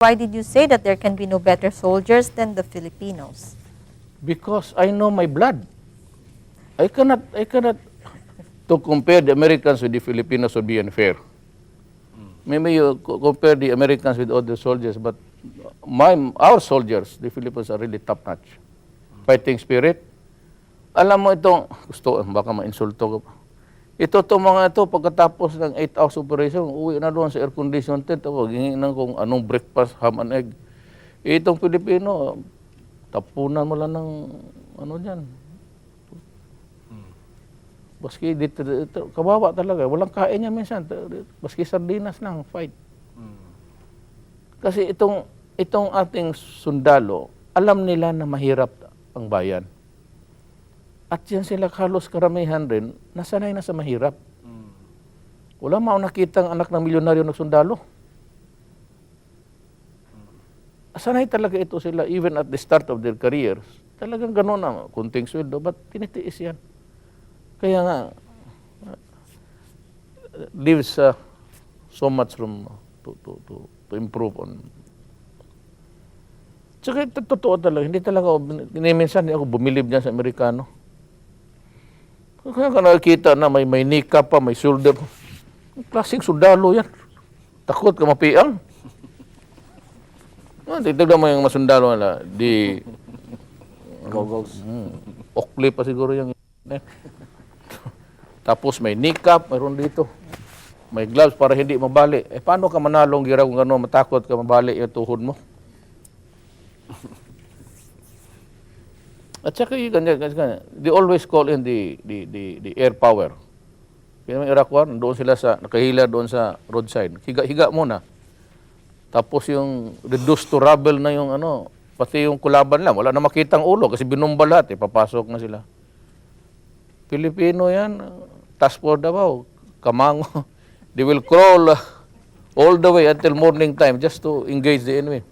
Why did you say that there can be no better soldiers than the Filipinos? Because I know my blood. I cannot, to compare the Americans with the Filipinos would be unfair. Maybe you compare the Americans with other soldiers, but our soldiers, the Filipinos, are really top-notch. Fighting spirit. Alam mo itong, baka ma-insulto ko pa. Itong mga ito, pagkatapos ng 8 hours operation, uwi na doon sa air condition tent, hinginan kung anong breakfast, ham and egg. Itong Pilipino, tapunan mo lang ng, dyan. Baski dito, kawawa talaga. Walang kain niya minsan. Baski sardinas lang, fight. Kasi itong ating sundalo, alam nila na mahirap ang bayan. At yan sila halos karamihan rin, nasanay na sa mahirap. Wala mo nakitang anak ng milyonaryo na sundalo. Sanay talaga ito sila, even at the start of their careers. Talagang gano'n na, kunting sweldo, but tinitiis yan. Kaya nga, leaves so much room to improve on. Tsaka totoo talaga, hindi talaga, minsan ako bumilib dyan sa Amerikano. Kaya ka nakikita na may nika pa, may shoulder. Klaseng sundalo yan. Takot ka mapiang. Tignan mo yung masundalo na, di... Goggles. Oakley pa siguro yung... Tapos may kneecap, mayroon dito. May gloves para hindi mabali. Paano ka manalong gira kung ano, matakot ka mabali yung tuhod mo? At saka they always call in the air power. Kaya may Iraq War, doon sila nakahila doon sa roadside. Higa muna. Tapos yung reduced to rubble na yung pati yung kulaban lang. Wala na makitang ulo kasi binumba lahat. Papasok na sila. Pilipino yan, task for Davao, Kamango. They will crawl all the way until morning time just to engage the enemy.